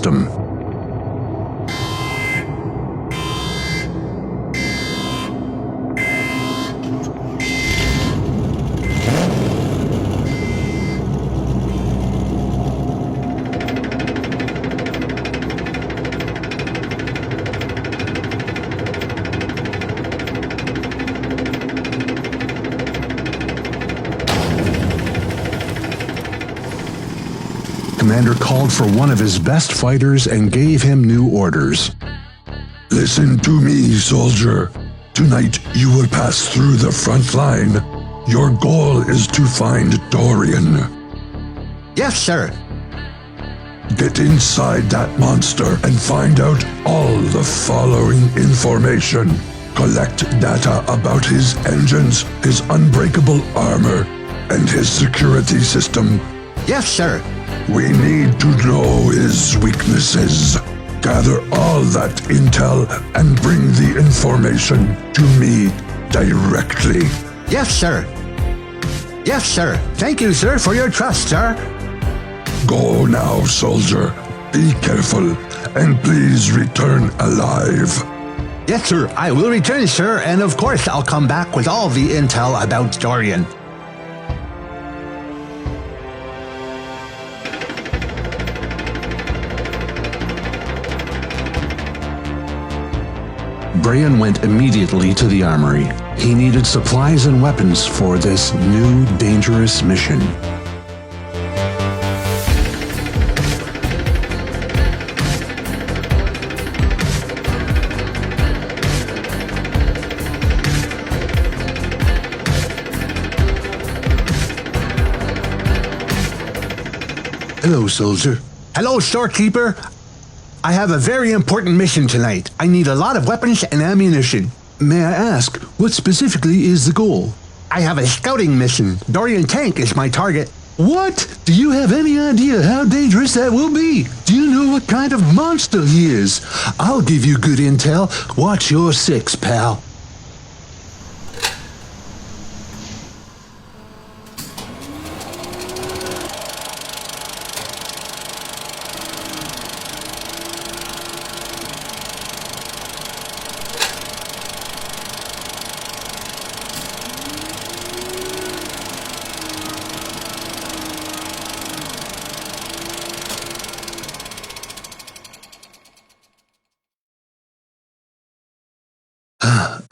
system. Commander called for one of his best fighters and gave him new orders. Listen to me, soldier. Tonight you will pass through the front line. Your goal is to find Dorian. Yes, sir. Get inside that monster and find out all the following information. Collect data about his engines, his unbreakable armor, and his security system. Yes, sir. We need to know his weaknesses. Gather all that intel and bring the information to me directly. Yes, sir. Yes, sir. Thank you, sir, for your trust, sir. Go now, soldier. Be careful, and please return alive. Yes, sir. I will return, sir, and of course I'll come back with all the intel about Dorian. Brian went immediately to the armory. He needed supplies and weapons for this new, dangerous mission. Hello, soldier. Hello, storekeeper. I have a very important mission tonight. I need a lot of weapons and ammunition. May I ask, what specifically is the goal? I have a scouting mission. Dorian Tank is my target. What? Do you have any idea how dangerous that will be? Do you know what kind of monster he is? I'll give you good intel. Watch your six, pal.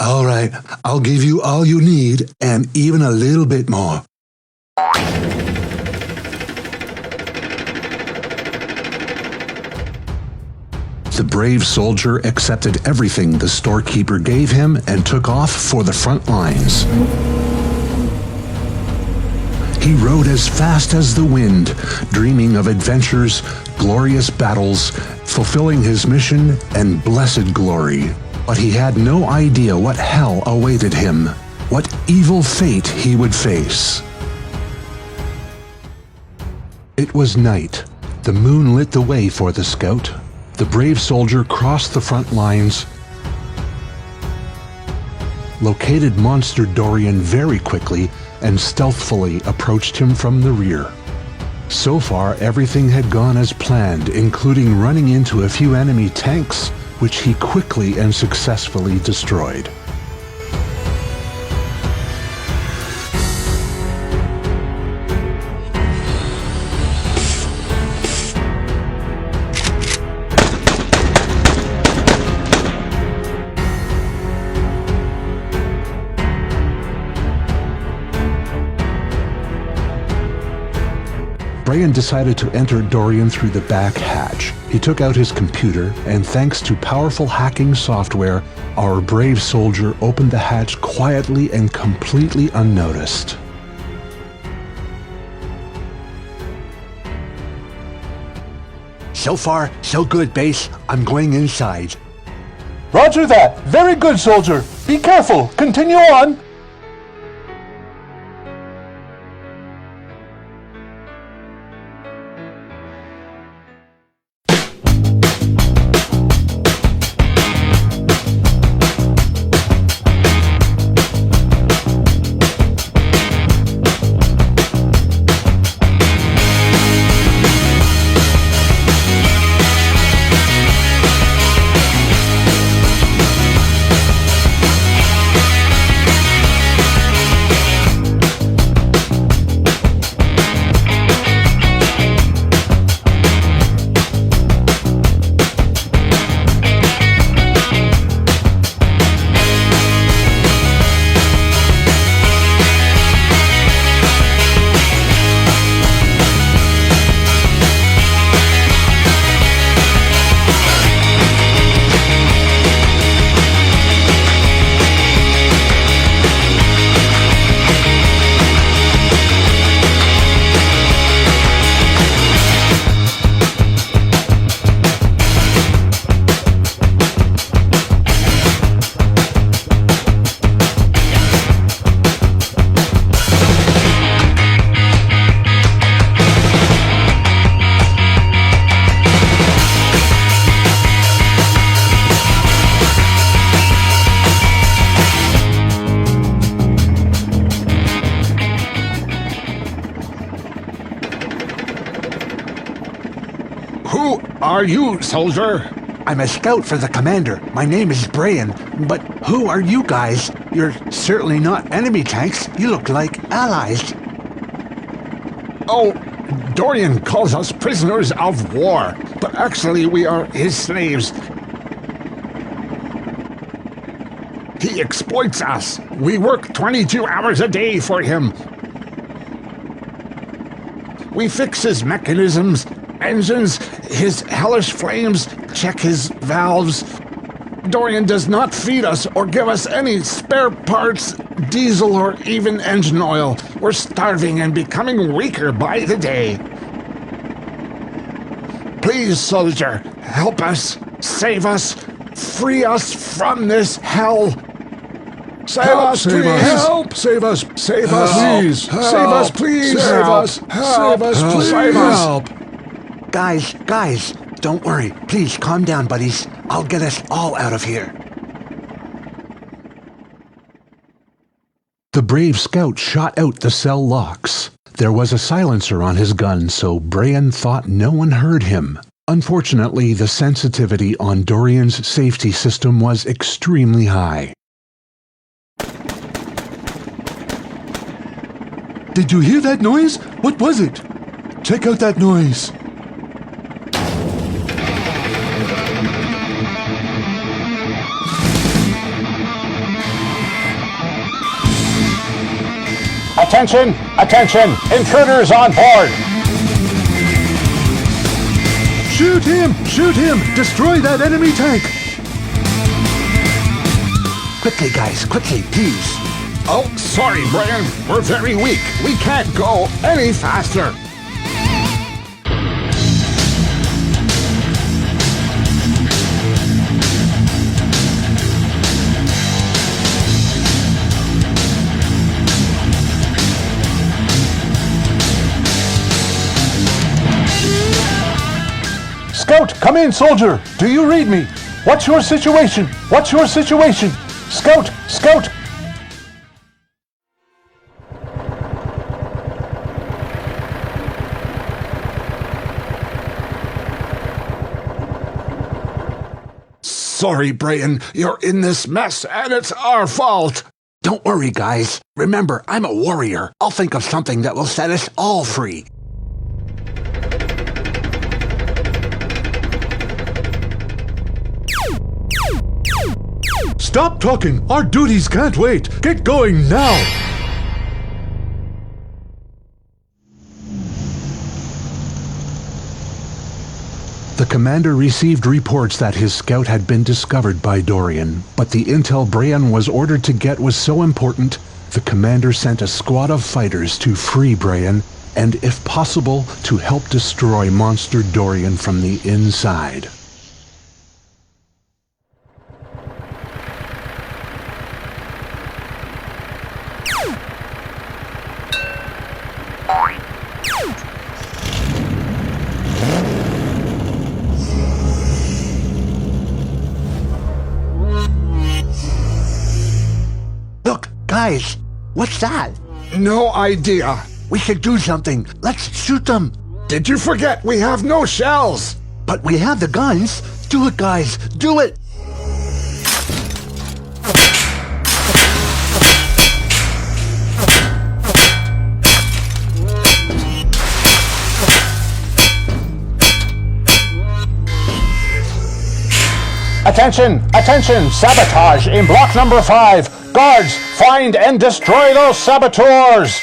All right, I'll give you all you need and even a little bit more. The brave soldier accepted everything the storekeeper gave him and took off for the front lines. He rode as fast as the wind, dreaming of adventures, glorious battles, fulfilling his mission, and blessed glory. But he had no idea what hell awaited him, what evil fate he would face. It was night. The moon lit the way for the scout. The brave soldier crossed the front lines, located Monster Dorian very quickly, and stealthily approached him from the rear. So far, everything had gone as planned, including running into a few enemy tanks, which he quickly and successfully destroyed. Brian decided to enter Dorian through the back hatch. He took out his computer, and thanks to powerful hacking software, our brave soldier opened the hatch quietly and completely unnoticed. So far, so good, base. I'm going inside. Roger that. Very good, soldier. Be careful. Continue on. Who are you, soldier? I'm a scout for the commander. My name is Brian. But who are you guys? You're certainly not enemy tanks. You look like allies. Oh, Dorian calls us prisoners of war, but actually we are his slaves. He exploits us. We work 22 hours a day for him. We fix his mechanisms, engines, his hellish flames, check his valves. Dorian does not feed us or give us any spare parts, diesel, or even engine oil. We're starving and becoming weaker by the day. Please, soldier, help us, save us, free us from this hell. Save us, save please. us. Help. Save us. Save us. Please. Save us, please. Save us. Save us, Help. please. Save us. Guys, don't worry. Please calm down, buddies. I'll get us all out of here. The brave scout shot out the cell locks. There was a silencer on his gun, so Brian thought no one heard him. Unfortunately, the sensitivity on Dorian's safety system was extremely high. Did you hear that noise? What was it? Check out that noise. Attention! Attention! Intruders on board! Shoot him! Shoot him! Destroy that enemy tank! Quickly, guys, quickly, please. Oh, sorry, Brian. We're very weak. We can't go any faster. Scout, come in, soldier! Do you read me? What's your situation? What's your situation? Scout! Scout! Sorry, Brian. You're in this mess, and it's our fault. Don't worry, guys. Remember, I'm a warrior. I'll think of something that will set us all free. Stop talking! Our duties can't wait! Get going now! The commander received reports that his scout had been discovered by Dorian, but the intel Brian was ordered to get was so important, the commander sent a squad of fighters to free Brian, and if possible, to help destroy Monster Dorian from the inside. Look, guys, what's that? No idea. We should do something. Let's shoot them. Did you forget we have no shells? But we have the guns. Do it, guys. Do it. Attention! Attention! Sabotage in block number 5! Guards, find and destroy those saboteurs!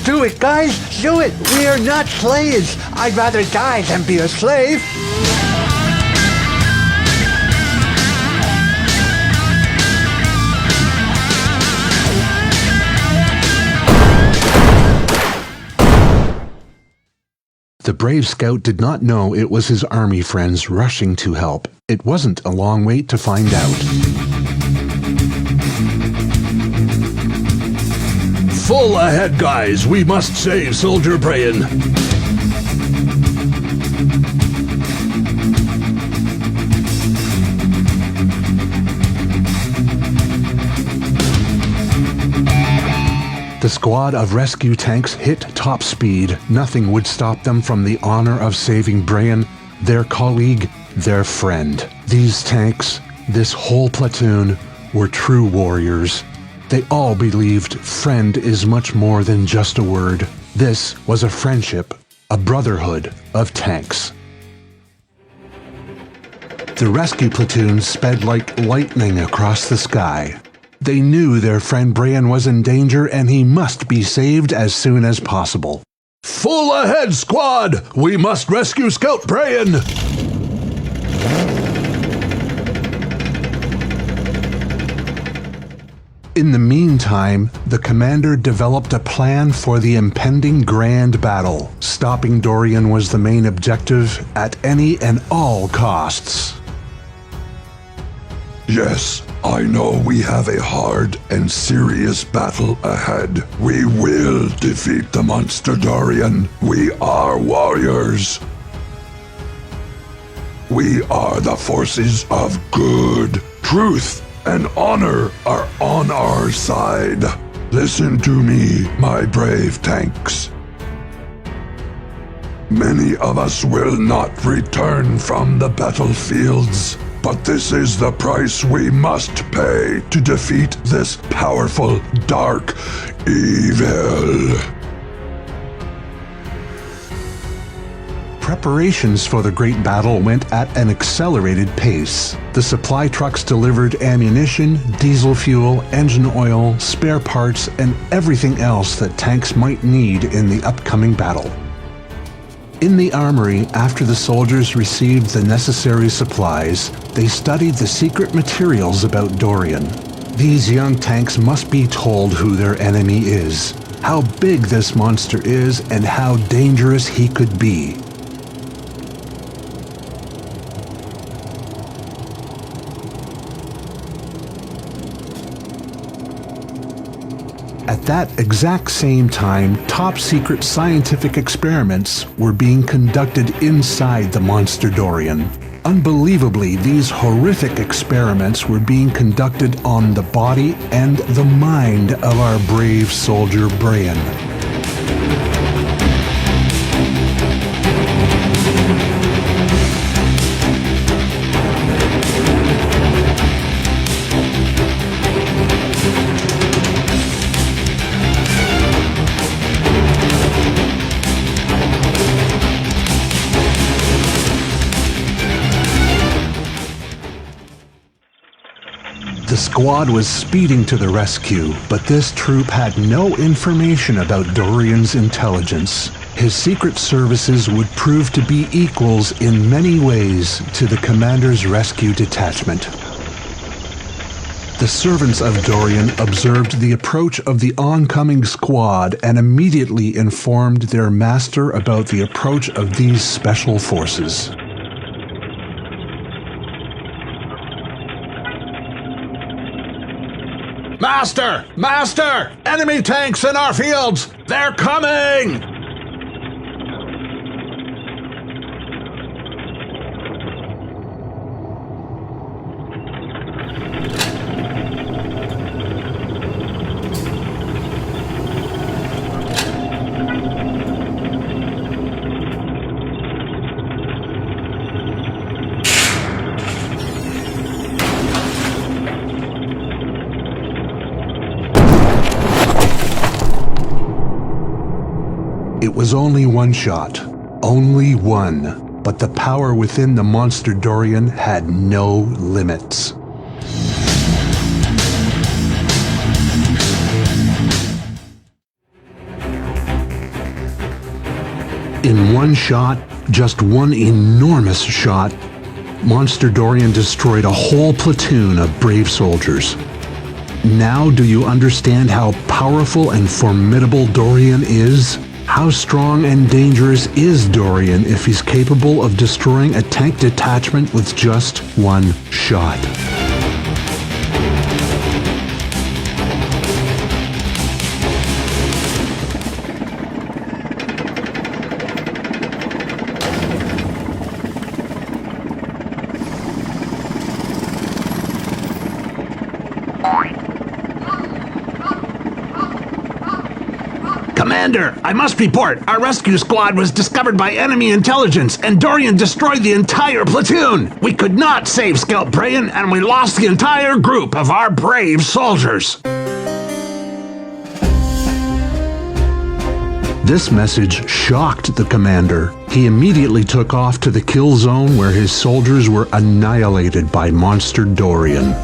Do it, guys. Do it. We are not slaves. I'd rather die than be a slave. The brave scout did not know it was his army friends rushing to help. It wasn't a long wait to find out. Full ahead, guys! We must save Soldier Brian! The squad of rescue tanks hit top speed. Nothing would stop them from the honor of saving Brian, their colleague, their friend. These tanks, this whole platoon, were true warriors. They all believed friend is much more than just a word. This was a friendship, a brotherhood of tanks. The rescue platoon sped like lightning across the sky. They knew their friend Brian was in danger and he must be saved as soon as possible. Full ahead, squad! We must rescue Scout Brian! In the meantime, the commander developed a plan for the impending grand battle. Stopping Dorian was the main objective at any and all costs. Yes, I know we have a hard and serious battle ahead. We will defeat the monster Dorian. We are warriors. We are the forces of good. Truth and honor are on our side. Listen to me, my brave tanks. Many of us will not return from the battlefields. But this is the price we must pay to defeat this powerful, dark evil. Preparations for the great battle went at an accelerated pace. The supply trucks delivered ammunition, diesel fuel, engine oil, spare parts, and everything else that tanks might need in the upcoming battle. In the armory, after the soldiers received the necessary supplies, they studied the secret materials about Dorian. These young tanks must be told who their enemy is, how big this monster is, and how dangerous he could be. At that exact same time, top-secret scientific experiments were being conducted inside the monster Dorian. Unbelievably, these horrific experiments were being conducted on the body and the mind of our brave soldier Brian. The squad was speeding to the rescue, but this troop had no information about Dorian's intelligence. His secret services would prove to be equals in many ways to the commander's rescue detachment. The servants of Dorian observed the approach of the oncoming squad and immediately informed their master about the approach of these special forces. Master! Master! Enemy tanks in our fields! They're coming! It was only one shot, only one, but the power within the monster Dorian had no limits. In one shot, just one enormous shot, Monster Dorian destroyed a whole platoon of brave soldiers. Now do you understand how powerful and formidable Dorian is? How strong and dangerous is Dorian if he's capable of destroying a tank detachment with just one shot? Commander, I must report. Our rescue squad was discovered by enemy intelligence, and Dorian destroyed the entire platoon. We could not save Scout Brayan, and we lost the entire group of our brave soldiers. This message shocked the commander. He immediately took off to the kill zone where his soldiers were annihilated by Monster Dorian.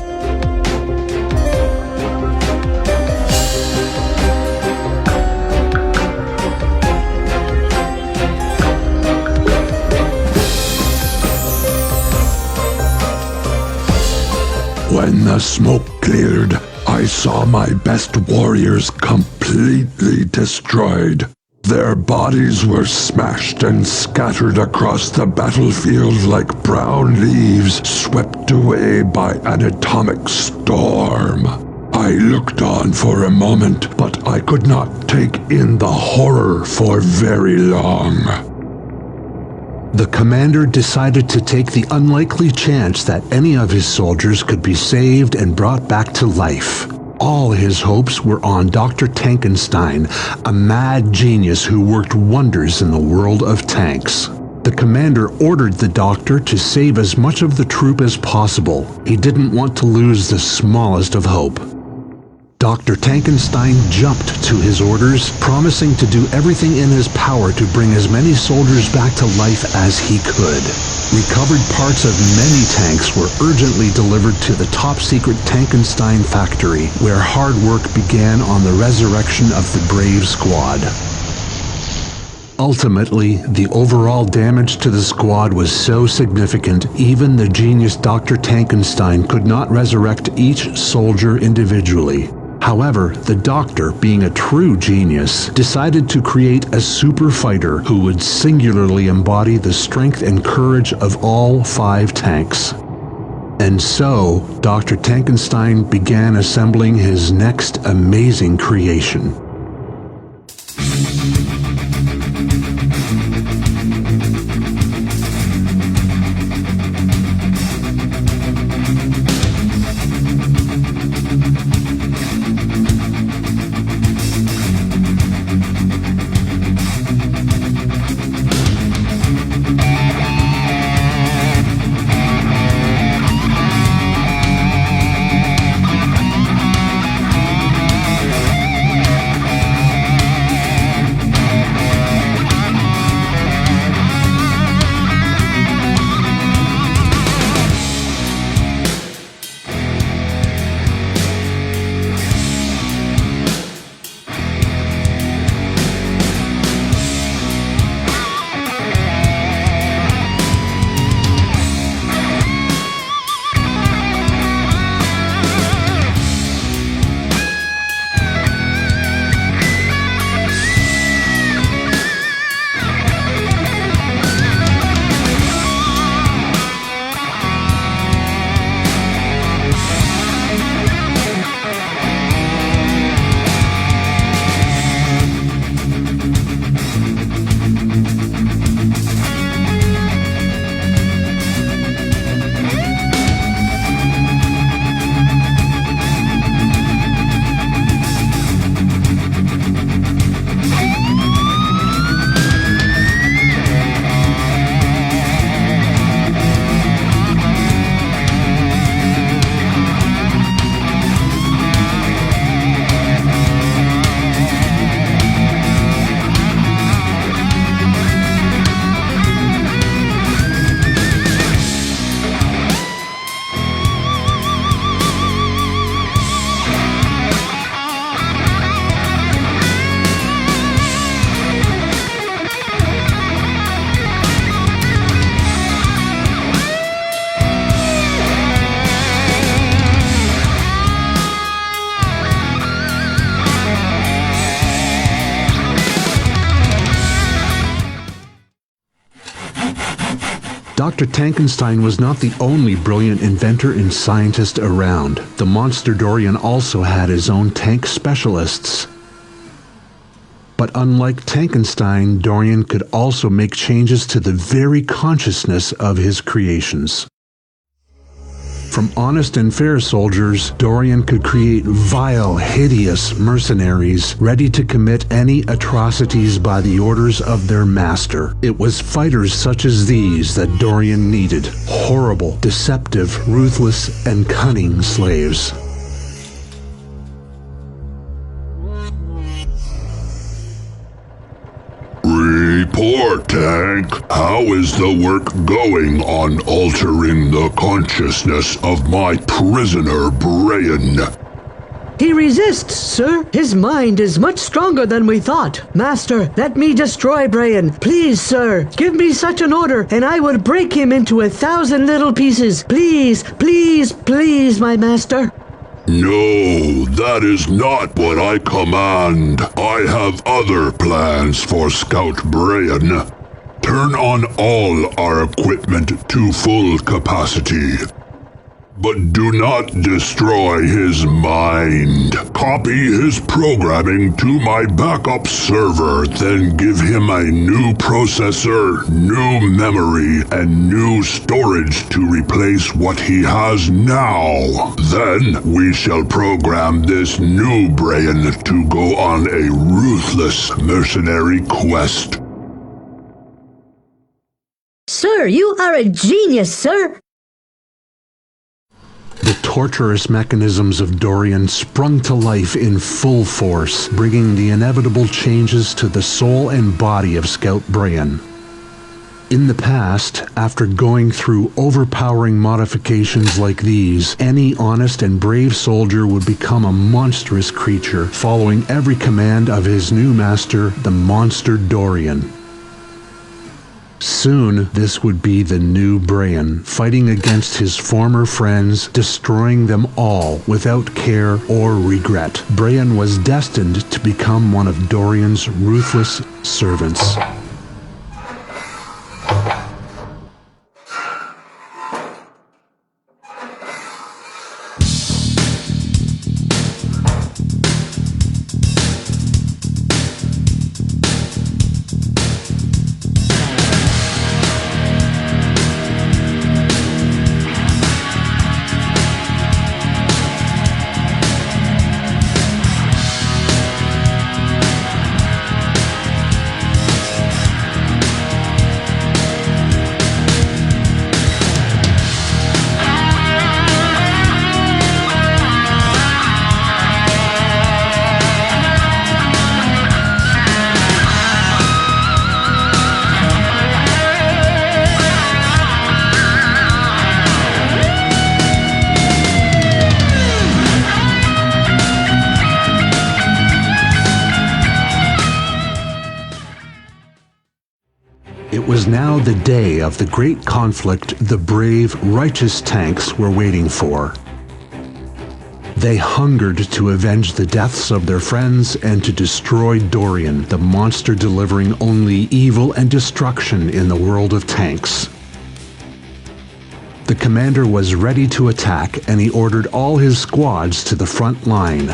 When the smoke cleared, I saw my best warriors completely destroyed. Their bodies were smashed and scattered across the battlefield like brown leaves swept away by an atomic storm. I looked on for a moment, but I could not take in the horror for very long. The commander decided to take the unlikely chance that any of his soldiers could be saved and brought back to life. All his hopes were on Dr. Tankenstein, a mad genius who worked wonders in the world of tanks. The commander ordered the doctor to save as much of the troop as possible. He didn't want to lose the smallest of hope. Dr. Tankenstein jumped to his orders, promising to do everything in his power to bring as many soldiers back to life as he could. Recovered parts of many tanks were urgently delivered to the top-secret Tankenstein factory, where hard work began on the resurrection of the brave squad. Ultimately, the overall damage to the squad was so significant, even the genius Dr. Tankenstein could not resurrect each soldier individually. However, the doctor, being a true genius, decided to create a super fighter who would singularly embody the strength and courage of all 5 tanks. And so, Dr. Tankenstein began assembling his next amazing creation. Dr. Tankenstein was not the only brilliant inventor and scientist around. The Monster Dorian also had his own tank specialists. But unlike Tankenstein, Dorian could also make changes to the very consciousness of his creations. From honest and fair soldiers, Dorian could create vile, hideous mercenaries ready to commit any atrocities by the orders of their master. It was fighters such as these that Dorian needed. Horrible, deceptive, ruthless, and cunning slaves. Report, Tank. How is the work going on altering the consciousness of my prisoner, Brian? He resists, sir. His mind is much stronger than we thought. Master, let me destroy Brian. Please, sir. Give me such an order, and I will break him into 1,000 little pieces. Please, please, please, my master. No, that is not what I command. I have other plans for Scout Brian. Turn on all our equipment to full capacity. But do not destroy his mind. Copy his programming to my backup server, then give him a new processor, new memory, and new storage to replace what he has now. Then we shall program this new Brian to go on a ruthless mercenary quest. Sir, you are a genius, sir. The torturous mechanisms of Dorian sprung to life in full force, bringing the inevitable changes to the soul and body of Scout Brian. In the past, after going through overpowering modifications like these, any honest and brave soldier would become a monstrous creature, following every command of his new master, the monster Dorian. Soon, this would be the new Brian, fighting against his former friends, destroying them all without care or regret. Brian was destined to become one of Dorian's ruthless servants. It was now the day of the great conflict the brave, righteous tanks were waiting for. They hungered to avenge the deaths of their friends and to destroy Dorian, the monster delivering only evil and destruction in the world of tanks. The commander was ready to attack, and he ordered all his squads to the front line.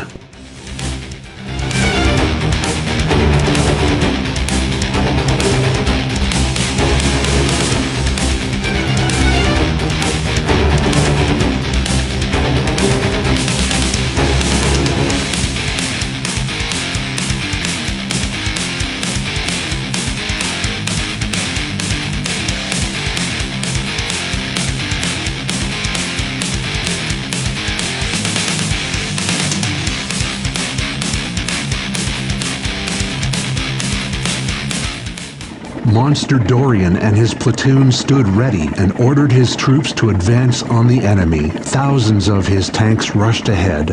Monster Dorian and his platoon stood ready and ordered his troops to advance on the enemy. Thousands of his tanks rushed ahead.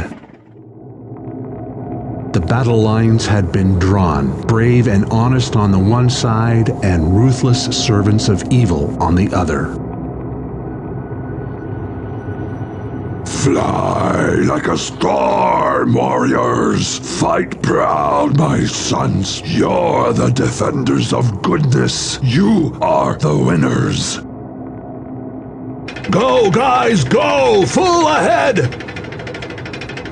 The battle lines had been drawn, brave and honest on the one side and ruthless servants of evil on the other. Fly like a storm, warriors! Fight proud, my sons! You're the defenders of goodness! You are the winners! Go, guys, go! Full ahead!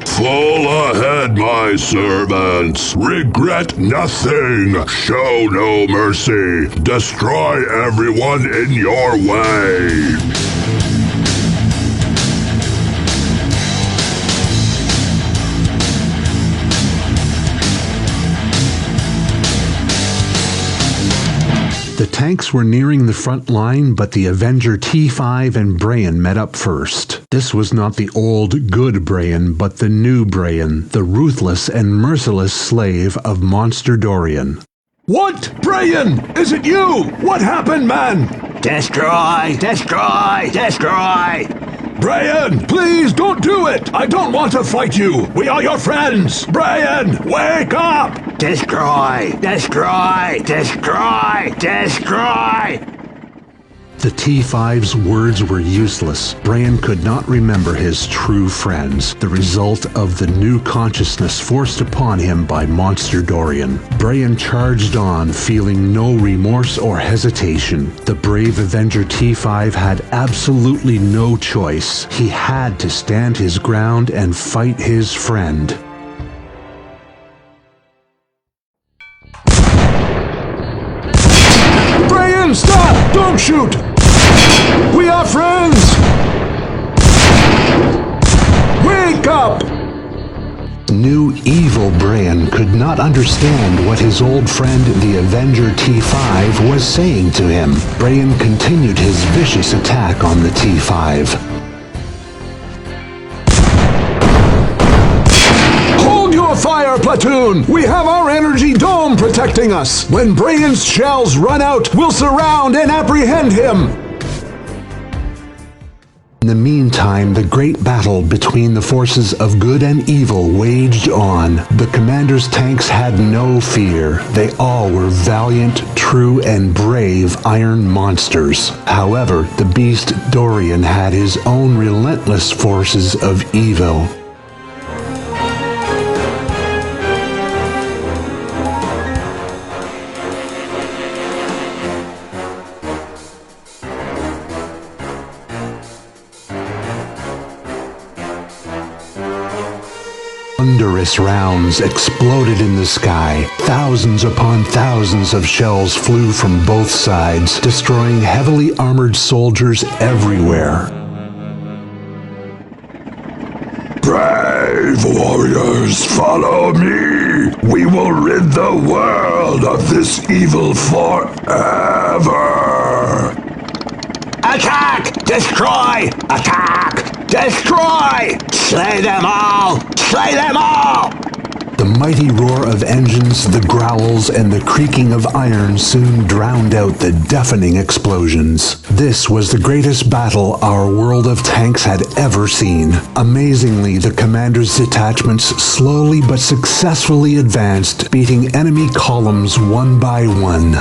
Full ahead, my servants! Regret nothing! Show no mercy! Destroy everyone in your way! tanks were nearing the front line, but the Avenger T5 and Brayan met up first. This was not the old, good Brayan, but the new Brayan, the ruthless and merciless slave of Monster Dorian. What? Brayan! Is it you? What happened, man? Destroy! Destroy! Destroy! Brayan, please don't do it! I don't want to fight you! We are your friends! Brayan, wake up! Destroy! Destroy! Destroy! Destroy! The T5's words were useless. Brayan could not remember his true friends, the result of the new consciousness forced upon him by Monster Dorian. Brayan charged on, feeling no remorse or hesitation. The brave Avenger T5 had absolutely no choice. He had to stand his ground and fight his friend. Brayan, stop! Don't shoot! We are friends! Wake up! New evil Brayan could not understand what his old friend the Avenger T5 was saying to him. Brayan continued his vicious attack on the T5. Hold your fire, platoon! We have our energy dome protecting us! When Brayan's shells run out, we'll surround and apprehend him! In the meantime, the great battle between the forces of good and evil waged on. The commander's tanks had no fear. They all were valiant, true, and brave iron monsters. However, the beast Dorian had his own relentless forces of evil. Thunderous rounds exploded in the sky. Thousands upon thousands of shells flew from both sides, destroying heavily armored soldiers everywhere. Brave warriors, follow me! We will rid the world of this evil forever! Attack! Destroy! Attack! Destroy! Slay them all! Slay them all! The mighty roar of engines, the growls, and the creaking of iron soon drowned out the deafening explosions. This was the greatest battle our world of tanks had ever seen. Amazingly, the commander's detachments slowly but successfully advanced, beating enemy columns one by one.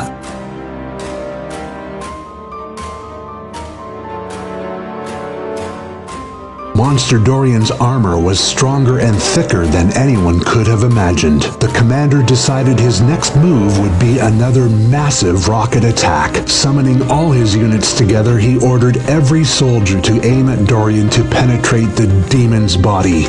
Monster Dorian's armor was stronger and thicker than anyone could have imagined. The commander decided his next move would be another massive rocket attack. Summoning all his units together, he ordered every soldier to aim at Dorian to penetrate the demon's body.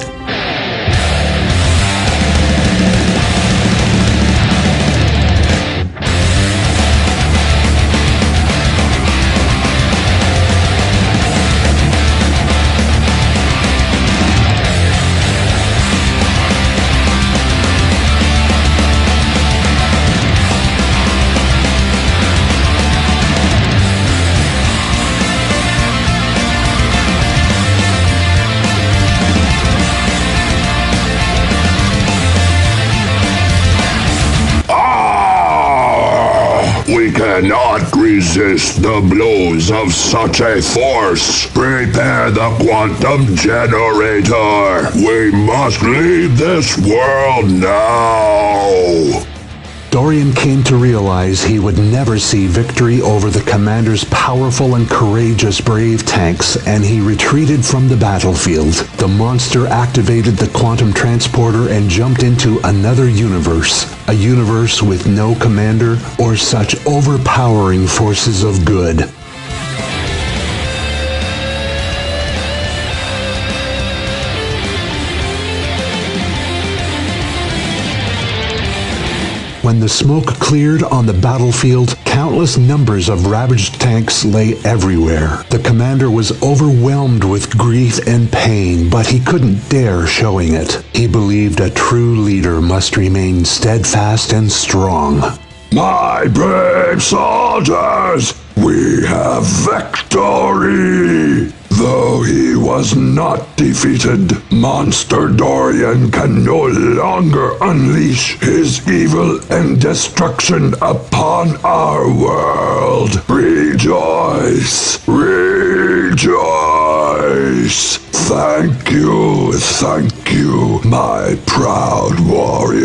We cannot resist the blows of such a force. Prepare the quantum generator. We must leave this world now. Dorian came to realize he would never see victory over the commander's powerful and courageous brave tanks, and he retreated from the battlefield. The monster activated the quantum transporter and jumped into another universe, a universe with no commander or such overpowering forces of good. When the smoke cleared on the battlefield, countless numbers of ravaged tanks lay everywhere. The commander was overwhelmed with grief and pain, but he couldn't dare showing it. He believed a true leader must remain steadfast and strong. My brave soldiers, we have victory! Though he was not defeated, Monster Dorian can no longer unleash his evil and destruction upon our world. Rejoice! Rejoice! Thank you, my proud warrior.